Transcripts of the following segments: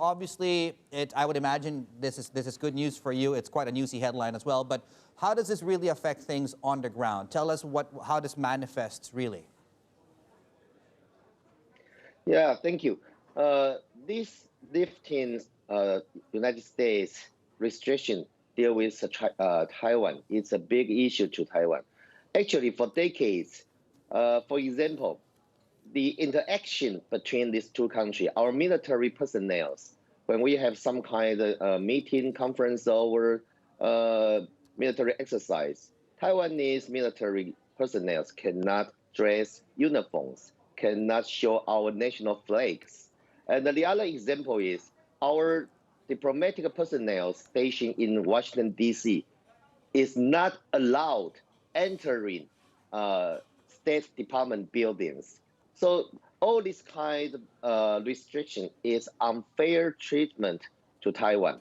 obviously, I would imagine this is good news for you. It's quite a newsy headline as well. But how does this really affect things on the ground? Tell us how this manifests really. Yeah, thank you. This lifting United States restriction deal with Taiwan. It's a big issue to Taiwan. Actually, for decades, for example, the interaction between these two countries, our military personnel, when we have some kind of meeting, conference, or military exercise, Taiwanese military personnel cannot dress uniforms, cannot show our national flags. And the other example is our diplomatic personnel stationed in Washington, D.C. is not allowed entering State Department buildings. So all this kind of restriction is unfair treatment to Taiwan.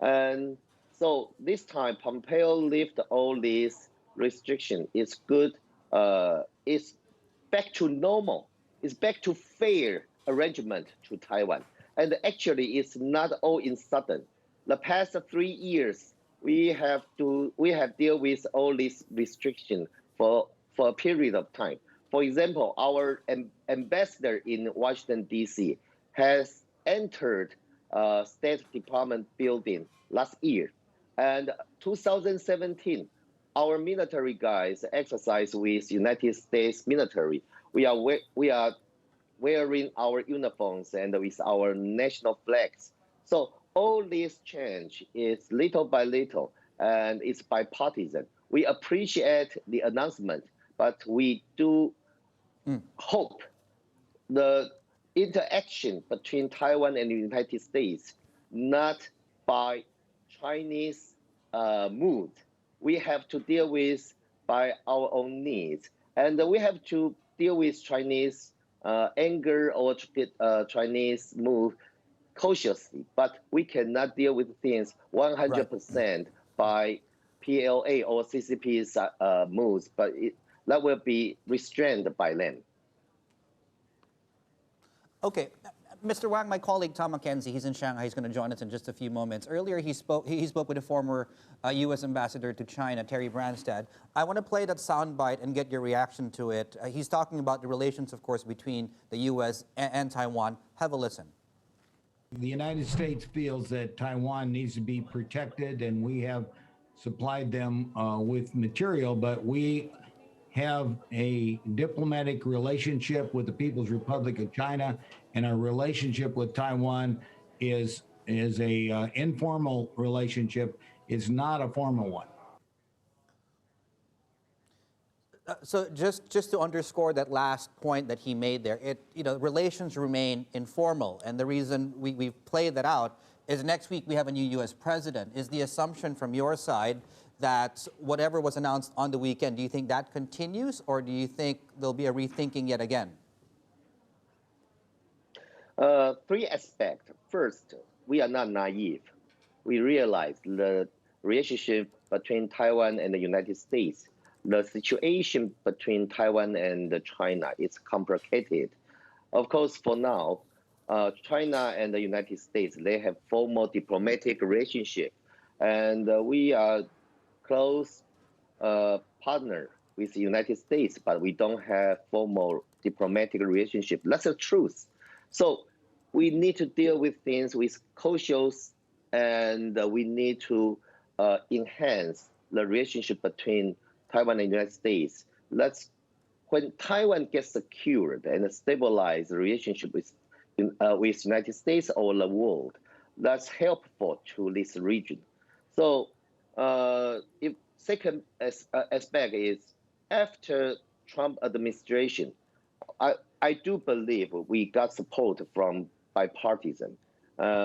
And so this time, Pompeo lifted all these restrictions. It's good. It's back to normal. It's back to fair arrangement to Taiwan. And actually, it's not all in sudden. The past 3 years, we have dealt with all these restrictions for a period of time. For example, our ambassador in Washington, D.C. has entered State Department building last year. And 2017, our military guys exercise with United States military. We are wearing our uniforms and with our national flags. So all this change is little by little, and it's bipartisan. We appreciate the announcement, but we do hope the interaction between Taiwan and the United States, not by Chinese mood. We have to deal with by our own needs. And we have to deal with Chinese anger or Chinese move cautiously, but we cannot deal with things 100% by PLA or CCP's moves, but that will be restrained by them. Okay. Mr. Wang, my colleague Tom McKenzie, he's in Shanghai. He's going to join us in just a few moments. Earlier, he spoke with the former U.S. ambassador to China, Terry Branstad. I want to play that soundbite and get your reaction to it. He's talking about the relations, of course, between the U.S. and Taiwan. Have a listen. The United States feels that Taiwan needs to be protected, and we have supplied them with material, but we have a diplomatic relationship with the People's Republic of China, and our relationship with Taiwan is a informal relationship. It's not a formal one. So just to underscore that last point that he made there, relations remain informal, and the reason we've played that out is next week we have a new U.S. president. Is the assumption from your side that whatever was announced on the weekend, do you think that continues, or do you think there'll be a rethinking yet again? Three aspects. First, we are not naive. We realize the relationship between Taiwan and the United States, the situation between Taiwan and China is complicated. Of course, for now, China and the United States, they have formal diplomatic relationship, and we are close partner with the United States, but we don't have formal diplomatic relationship. That's the truth. So we need to deal with things with cautious, and we need to enhance the relationship between Taiwan and the United States. When Taiwan gets secured and stabilize the relationship with United States or the world, that's helpful to this region. So if second aspect is after Trump administration, I do believe we got support from bipartisan.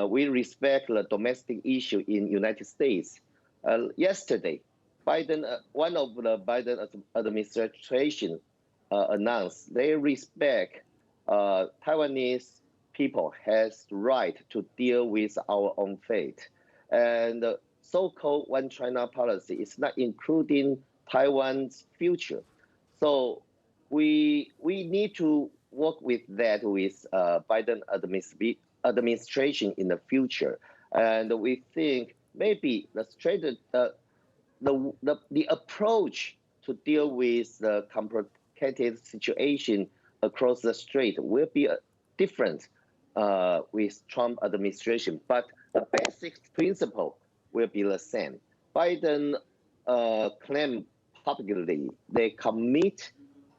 We respect the domestic issue in United States. Yesterday, one of the Biden administration announced they respect Taiwanese people has the right to deal with our own fate. And so-called one China policy is not including Taiwan's future. So we need to work with that with Biden administration in the future. And we think maybe the approach to deal with the complicated situation across the strait will be different with Trump administration, but the basic principle will be the same. Biden claimed publicly they commit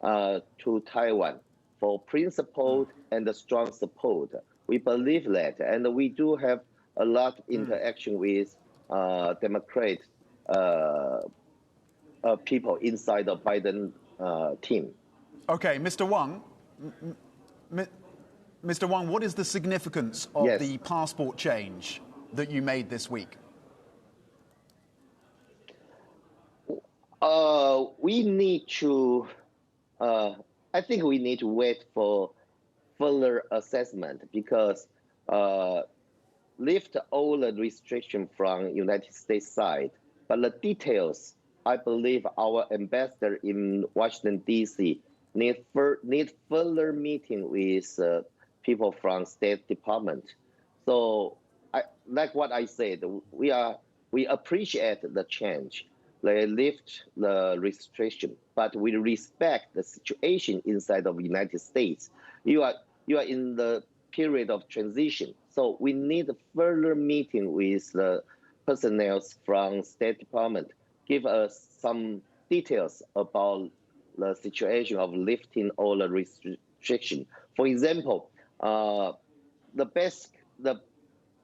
to Taiwan for principled and strong support. We believe that, and we do have a lot of interaction with Democrat people inside the Biden team. Okay, Mr. Wang. Mr. Wang, what is the significance of the passport change that you made this week? We need to, I think we need to wait for further assessment because lift all the restriction from United States side, but the details, I believe our ambassador in Washington, D.C. need further meeting with people from State Department. So, like what I said, we appreciate the change. They lift the restriction, but we respect the situation inside of the United States. You are in the period of transition, so we need a further meeting with the personnel from State Department. Give us some details about the situation of lifting all the restriction. For example, the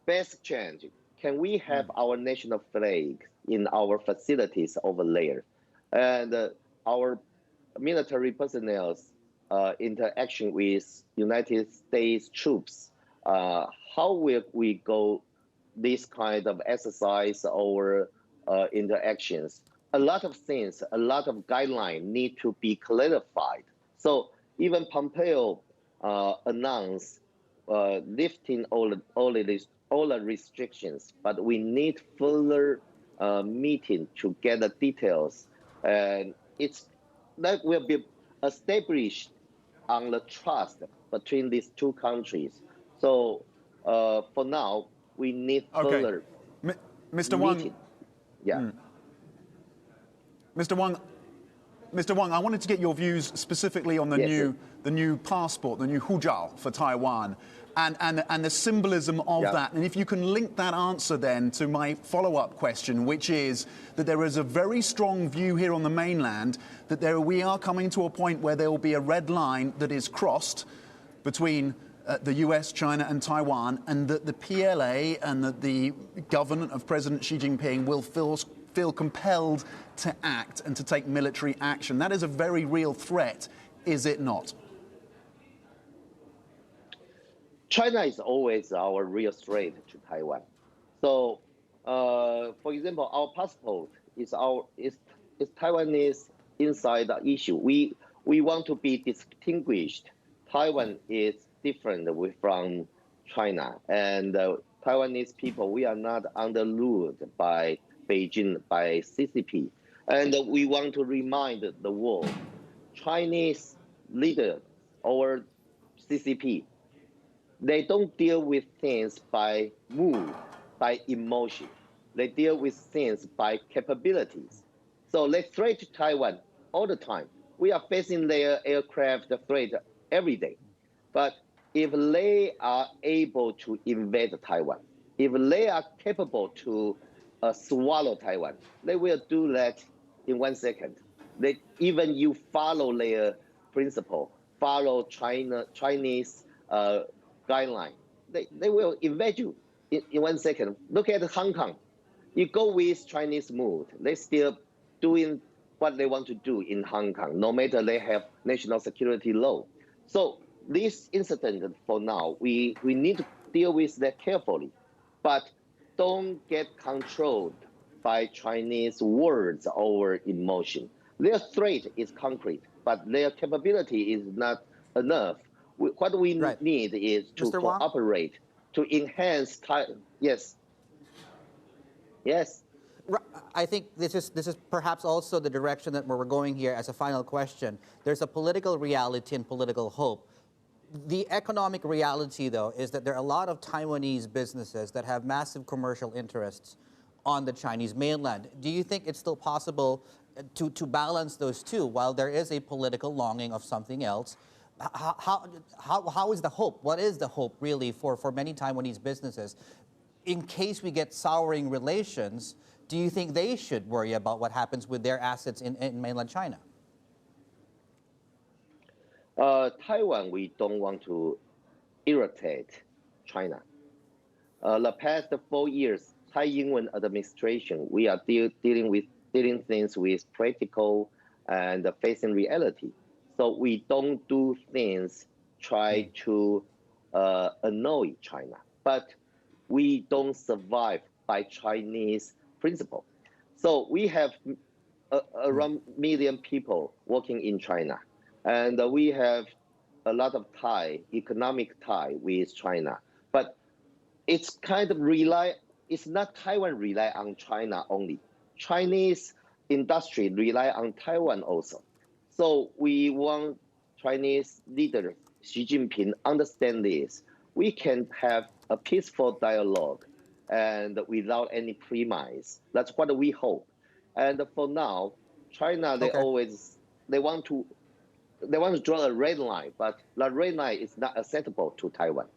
best change, can we have our national flag in our facilities over there? And our military personnel interaction with United States troops, how will we go this kind of exercise or interactions? A lot of things, a lot of guidelines need to be clarified. So even Pompeo announced lifting all the restrictions, but we need further meeting to get the details, and that will be established on the trust between these two countries. So for now, we need further. Mr. Wang. Yeah. Mr. Wang, I wanted to get your views specifically on the new passport, the new Hujiao for Taiwan, and the symbolism of that. And if you can link that answer then to my follow-up question, which is that there is a very strong view here on the mainland that we are coming to a point where there will be a red line that is crossed between the US, China and Taiwan, and that the PLA and that the government of President Xi Jinping will feel compelled to act and to take military action. That is a very real threat, is it not? China is always our real threat to Taiwan. So, for example, our passport is Taiwanese inside the issue. We want to be distinguished. Taiwan is different from China, and Taiwanese people, we are not underruled by Beijing, by CCP. And we want to remind the world, Chinese leaders or CCP, they don't deal with things by mood, by emotion. They deal with things by capabilities. So they threat Taiwan all the time. We are facing their aircraft threat every day. But if they are able to invade Taiwan, if they are capable to swallow Taiwan, they will do that in 1 second. Even you follow their principle, follow Chinese guideline, they will invade you in 1 second. Look at Hong Kong. You go with Chinese mood, they still doing what they want to do in Hong Kong, no matter they have national security law. So this incident, for now, we need to deal with that carefully, but don't get controlled by Chinese words or emotion. Their threat is concrete, but their capability is not enough. What we need is to cooperate, to enhance. Yes. I think this is perhaps also the direction that we're going here as a final question. There's a political reality and political hope. The economic reality, though, is that there are a lot of Taiwanese businesses that have massive commercial interests on the Chinese mainland. Do you think it's still possible to balance those two while there is a political longing of something else? How is the hope? What is the hope really for many Taiwanese businesses? In case we get souring relations, do you think they should worry about what happens with their assets in mainland China? Taiwan, we don't want to irritate China. The past 4 years, Tsai Ing-wen administration, we are dealing things with practical and facing reality. So we don't do things try to annoy China, but we don't survive by Chinese principle. So we have around million people working in China, and we have a lot of economic tie with China, but it's kind of it's not Taiwan rely on China only. Chinese industry rely on Taiwan also. So we want Chinese leader Xi Jinping understand this. We can have a peaceful dialogue and without any premise. That's what we hope. And for now, China, they want to draw a red line, but the red line is not acceptable to Taiwan.